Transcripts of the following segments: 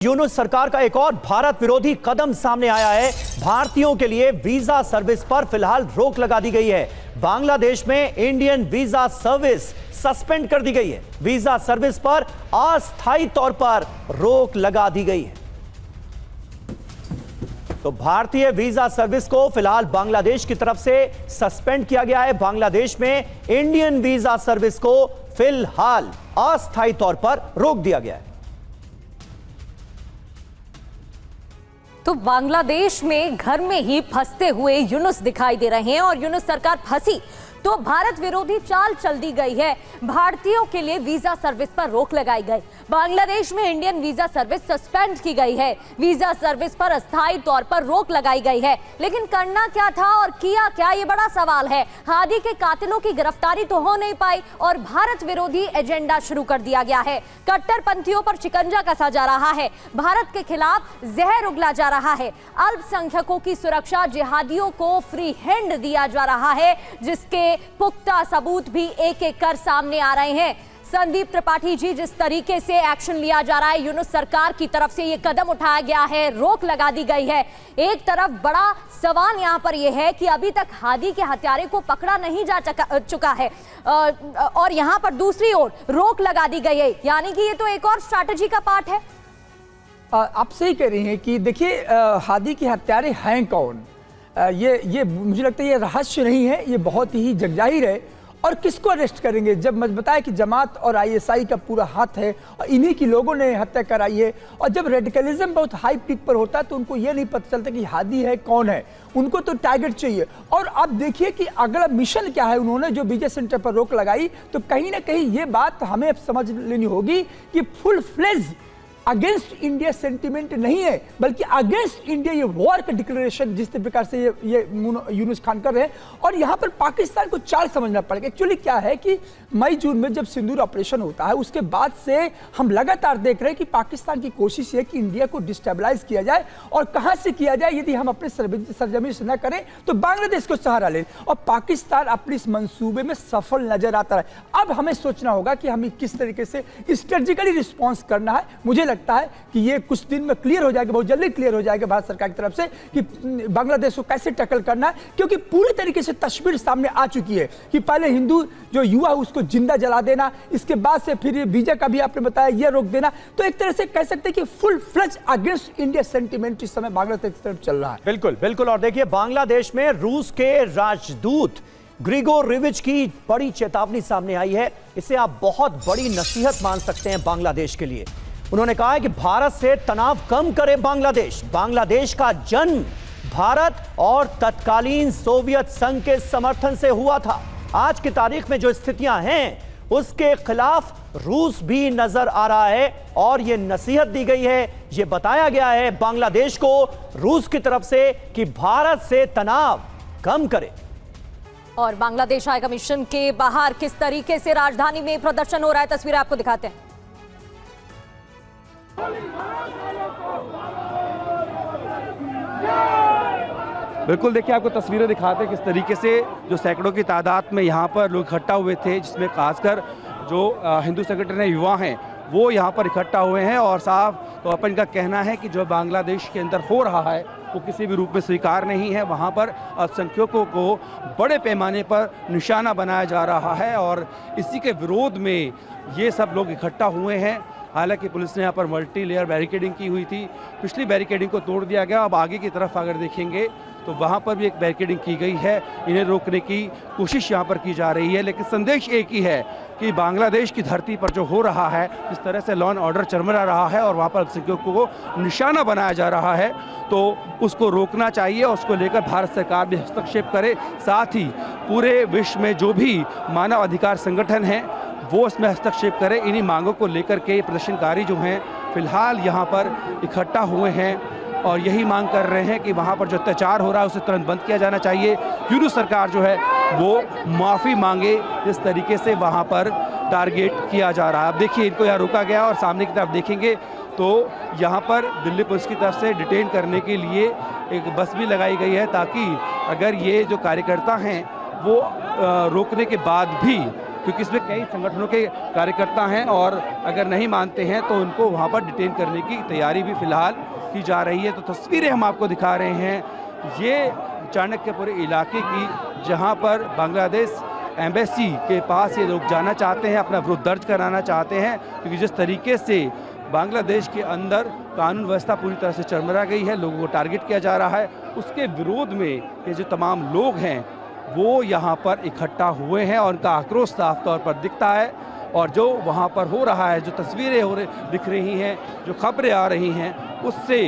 यूनुस सरकार का एक और भारत विरोधी कदम सामने आया है। भारतीयों के लिए वीजा सर्विस पर फिलहाल रोक लगा दी गई है। बांग्लादेश में इंडियन वीजा सर्विस सस्पेंड कर दी गई है। वीजा सर्विस पर अस्थायी तौर पर रोक लगा दी गई है। तो भारतीय वीजा सर्विस को फिलहाल बांग्लादेश की तरफ से सस्पेंड किया गया है। बांग्लादेश में इंडियन वीजा सर्विस को फिलहाल अस्थायी तौर पर रोक दिया गया है। तो बांग्लादेश में घर में ही फंसते हुए यूनुस दिखाई दे रहे हैं और यूनुस सरकार फंसी तो भारत विरोधी चाल चल दी गई है। भारतीयों के लिए वीजा सर्विस पर रोक लगाई गई। बांग्लादेश में इंडियन वीजा सर्विस सस्पेंड की गई है। वीजा सर्विस पर अस्थायी तौर पर रोक लगाई गई है। लेकिन करना क्या था और किया क्या, ये बड़ा सवाल है। हादी के कातिलों की गिरफ्तारी तो हो नहीं पाई और भारत विरोधी एजेंडा शुरू कर दिया गया है। कट्टरपंथियों पर शिकंजा कसा जा रहा है। भारत के खिलाफ जहर उगला जा रहा है। अल्पसंख्यकों की सुरक्षा, जिहादियों को फ्री हैंड दिया जा रहा है, जिसके पुख्ता सबूत भी एक एक कर सामने आ रहे हैं। संदीप त्रिपाठी जी, जिस तरीके से एक्शन लिया जा रहा है, यूनुस सरकार की तरफ से ये कदम उठाया गया है, रोक लगा दी गई है। एक तरफ बड़ा सवाल यहां पर यह है कि अभी तक हादी के हत्यारे को पकड़ा नहीं जा चुका है और यहां पर दूसरी ओर रोक लगा दी गई है। यानी कि ये तो एक और स्ट्रैटेजी का पार्ट है। आप सही कह रही हैं कि देखिए हादी के हत्यारे हैं कौन। ये मुझे लगता है ये रहस्य नहीं है, ये बहुत ही जगजाहिर है। और किसको अरेस्ट करेंगे जब मैं बताया कि जमात और आईएसआई का पूरा हाथ है और इन्हीं की लोगों ने हत्या कराई है। और जब रेडिकलिज्म बहुत हाई पीक पर होता है तो उनको ये नहीं पता चलता कि हादी है कौन है, उनको तो टारगेट चाहिए। और आप देखिए कि अगला मिशन क्या है। उन्होंने जो विजय सेंटर पर रोक लगाई तो कहीं ना कहीं ये बात हमें समझ लेनी होगी कि full fledge against India sentiment नहीं है, बल्कि अगेंस्ट इंडिया ये वॉर का डिक्लेरेशन जिस प्रकार से ये यूनुस खान कर रहे हैं। और यहाँ पर पाकिस्तान को चाल समझना पड़ेगा। एक्चुअली क्या है कि मई जून में जब सिंदूर ऑपरेशन होता है उसके बाद से हम लगातार देख रहे हैं कि पाकिस्तान की कोशिश है कि इंडिया को डिस्टेबलाइज किया जाए। और कहाँ से किया जाए, यदि हम अपने सरजमी से न करें तो बांग्लादेश को सहारा लें। और पाकिस्तान अपने इस मंसूबे में सफल नजर आता है। अब हमें सोचना होगा कि हमें किस तरीके से स्ट्रेटेजिकली रिस्पॉन्स करना है। मुझे लगता है कि ये कुछ दिन में क्लियर हो जाएगा, बहुत जल्दी क्लियर हो जाएगा भारत सरकार की तरफ से कि बांग्लादेश को कैसे टैकल करना है। क्योंकि पूरी तरीके से तस्वीर सामने आ चुकी है कि पहले हिंदू जो युवा उसको जिंदा जला देना, इसके बाद से फिर वीजा का भी आपने बताया ये रोक देना। तो एक तरह से कह सकते हैं कि full fledge against India sentiment इस समय बांग्लादेश की तरफ चल रहा है। बिल्कुल बिल्कुल। और देखिए बांग्लादेश में रूस के राजदूत ग्रिगोरिविच की बड़ी चेतावनी सामने आई है। इसे आप बहुत बड़ी नसीहत मान सकते हैं बांग्लादेश के लिए। उन्होंने कहा है कि भारत से तनाव कम करे बांग्लादेश। बांग्लादेश का जन्म भारत और तत्कालीन सोवियत संघ के समर्थन से हुआ था। आज की तारीख में जो स्थितियां हैं उसके खिलाफ रूस भी नजर आ रहा है और यह नसीहत दी गई है, यह बताया गया है बांग्लादेश को रूस की तरफ से कि भारत से तनाव कम करे। और बांग्लादेश हाई कमीशन के बाहर किस तरीके से राजधानी में प्रदर्शन हो रहा है, तस्वीरें आपको दिखाते हैं। बिल्कुल, देखिए आपको तस्वीरें दिखाते हैं किस तरीके से जो सैकड़ों की तादाद में यहाँ पर लोग इकट्ठा हुए थे, जिसमें खासकर जो हिंदू संगठन युवा हैं वो यहाँ पर इकट्ठा हुए हैं। और साफ तो अपन का कहना है कि जो बांग्लादेश के अंदर हो रहा है वो किसी भी रूप में स्वीकार नहीं है। वहाँ पर अल्पसंख्यकों को बड़े पैमाने पर निशाना बनाया जा रहा है और इसी के विरोध में ये सब लोग इकट्ठा हुए हैं। हालांकि पुलिस ने यहाँ पर मल्टी लेयर बैरिकेडिंग की हुई थी, पिछली बैरिकेडिंग को तोड़ दिया गया। अब आगे की तरफ अगर देखेंगे तो वहाँ पर भी एक बैरिकेडिंग की गई है। इन्हें रोकने की कोशिश यहाँ पर की जा रही है, लेकिन संदेश एक ही है कि बांग्लादेश की धरती पर जो हो रहा है, जिस तरह से लॉ एंड ऑर्डर चरमरा रहा है और वहाँ पर अल्पसंख्यकों को निशाना बनाया जा रहा है, तो उसको रोकना चाहिए। और उसको लेकर भारत सरकार भी हस्तक्षेप करे। साथ ही पूरे विश्व में जो भी मानव अधिकार संगठन हैं वो इसमें हस्तक्षेप करें। इन्हीं मांगों को लेकर के प्रदर्शनकारी जो हैं फिलहाल यहाँ पर इकट्ठा हुए हैं और यही मांग कर रहे हैं कि वहाँ पर जो अत्याचार हो रहा है उसे तुरंत बंद किया जाना चाहिए। यूनुस सरकार जो है वो माफ़ी मांगे, जिस तरीके से वहाँ पर टारगेट किया जा रहा है। अब देखिए इनको यहाँ रोका गया और सामने की तरफ देखेंगे तो यहाँ पर दिल्ली पुलिस की तरफ से डिटेन करने के लिए एक बस भी लगाई गई है, ताकि अगर ये जो कार्यकर्ता हैं वो रोकने के बाद भी क्योंकि इसमें कई संगठनों के कार्यकर्ता हैं और अगर नहीं मानते हैं तो उनको वहाँ पर डिटेन करने की तैयारी भी फिलहाल की जा रही है। तो तस्वीरें हम आपको दिखा रहे हैं, ये चाणक्यपुर इलाके की, जहाँ पर बांग्लादेश एम्बेसी के पास ये लोग जाना चाहते हैं, अपना विरोध दर्ज कराना चाहते हैं, क्योंकि जिस तरीके से बांग्लादेश के अंदर कानून व्यवस्था पूरी तरह से चरमरा गई है, लोगों को टारगेट किया जा रहा है, उसके विरोध में ये जो तमाम लोग हैं वो यहाँ पर इकट्ठा हुए हैं और उनका आक्रोश साफ तौर पर दिखता है। और जो वहाँ पर हो रहा है, जो तस्वीरें दिख रही हैं, जो खबरें आ रही हैं, उससे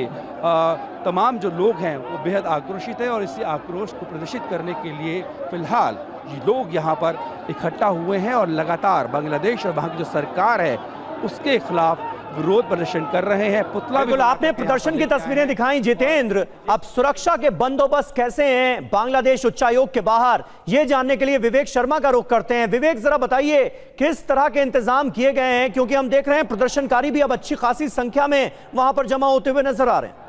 तमाम जो लोग हैं वो बेहद आक्रोशित हैं और इसी आक्रोश को प्रदर्शित करने के लिए फ़िलहाल ये लोग यहाँ पर इकट्ठा हुए हैं और लगातार बांग्लादेश और वहाँ की जो सरकार है उसके खिलाफ विरोध प्रदर्शन कर रहे हैं। पुतला बिल्कुल, आपने प्रदर्शन की तस्वीरें दिखाई जितेंद्र। अब सुरक्षा के बंदोबस्त कैसे हैं बांग्लादेश उच्चायोग के बाहर, ये जानने के लिए विवेक शर्मा का रुख करते हैं। विवेक, जरा बताइए किस तरह के इंतजाम किए गए हैं, क्योंकि हम देख रहे हैं प्रदर्शनकारी भी अब अच्छी खासी संख्या में वहां पर जमा होते हुए नजर आ रहे हैं।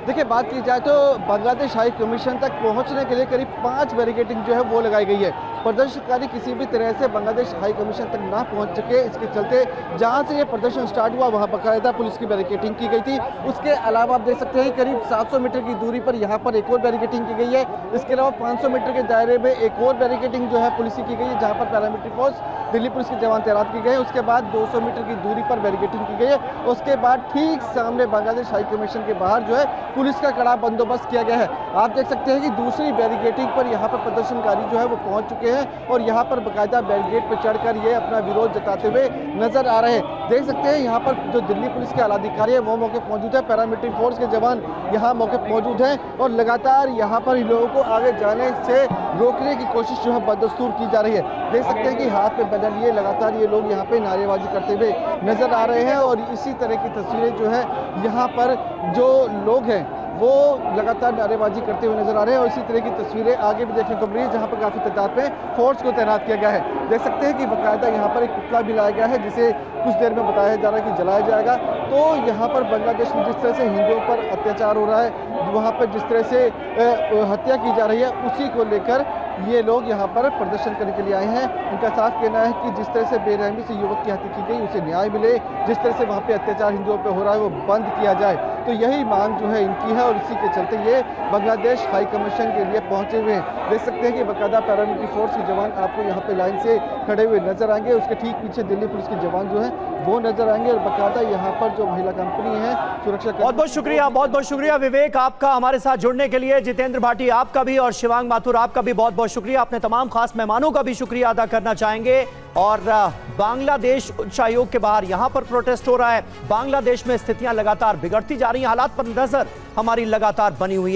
देखिए, बात की जाए तो बांग्लादेश हाई कमीशन तक पहुंचने के लिए करीब 5 बैरिकेडिंग जो है वो लगाई गई है। प्रदर्शनकारी किसी भी तरह से बांग्लादेश हाई कमीशन तक ना पहुंच सके, इसके चलते जहां से ये प्रदर्शन स्टार्ट हुआ वहां बाकायदा पुलिस की बैरिकेडिंग की गई थी। उसके अलावा आप देख सकते हैं करीब 700 मीटर की दूरी पर यहाँ पर एक और बैरिकेडिंग की गई है। इसके अलावा 500 मीटर के दायरे में एक और बैरिकेडिंग जो है पुलिस की गई है, जहाँ पर पैरामिलिट्री फोर्स, दिल्ली पुलिस के जवान तैनात किए गए हैं। उसके बाद 200 मीटर की दूरी पर बैरिकेडिंग की गई है। उसके बाद ठीक सामने बांग्लादेश हाई कमीशन के बाहर जो है पुलिस का कड़ा बंदोबस्त किया गया है। आप देख सकते हैं कि दूसरी बैरिकेडिंग पर यहाँ पर प्रदर्शनकारी जो है वो पहुंच चुके हैं और यहाँ पर बाकायदा बैरिकेड पर चढ़कर ये अपना विरोध जताते हुए नजर आ रहे हैं। देख सकते हैं यहाँ पर जो दिल्ली पुलिस के आलाधिकारी है वो मौके पर मौजूद है, पैरामिलिट्री फोर्स के जवान यहाँ मौके पर मौजूद हैं और लगातार यहाँ पर लोगों को आगे जाने से रोकने की कोशिश जो है बदस्तूर की जा रही है। देख सकते हैं कि हाथ में बैनर लिए लगातार ये लोग यहाँ पे नारेबाजी करते हुए नजर आ रहे हैं और इसी तरह की तस्वीरें जो है यहाँ पर जो लोग हैं वो लगातार नारेबाजी करते हुए नजर आ रहे हैं और इसी तरह की तस्वीरें आगे भी देखने को मिली है, जहाँ पर काफ़ी तादाद में फोर्स को तैनात किया गया है। देख सकते हैं कि बाकायदा यहाँ पर एक पुतला भी लाया गया है जिसे कुछ देर में बताया जा रहा है कि जलाया जाएगा। तो यहाँ पर बांग्लादेश में जिस तरह से हिंदुओं पर अत्याचार हो रहा है, वहाँ पर जिस तरह से हत्या की जा रही है, उसी को लेकर ये लोग यहाँ पर प्रदर्शन करने के लिए आए हैं। उनका साफ कहना है कि जिस तरह से बेरहमी से युवक की हत्या की गई उसे न्याय मिले, जिस तरह से वहाँ पे अत्याचार हिंदुओं पे हो रहा है वो बंद किया जाए। तो यही मांग जो है इनकी है और इसी के चलते ये बांग्लादेश हाई कमीशन के लिए पहुंचे हुए हैं। देख सकते हैं कि बाकायदा पैरामिलिट्री फोर्स के जवान आपको यहाँ पे लाइन से खड़े हुए नजर आएंगे। उसके ठीक पीछे दिल्ली पुलिस के जवान जो है वो नजर आएंगे और बाकायदा यहाँ पर जो महिला कंपनी है सुरक्षा। बहुत बहुत शुक्रिया विवेक आपका हमारे साथ जुड़ने के लिए। जितेंद्र भाटी आपका भी और शिवांग माथुर आपका भी बहुत बहुत शुक्रिया। अपने तमाम खास मेहमानों का भी शुक्रिया अदा करना चाहेंगे। और बांग्लादेश उच्चायोग के बाहर यहां पर प्रोटेस्ट हो रहा है। बांग्लादेश में स्थितियां लगातार बिगड़ती जा रही हैं, हालात पर नजर हमारी लगातार बनी हुई है।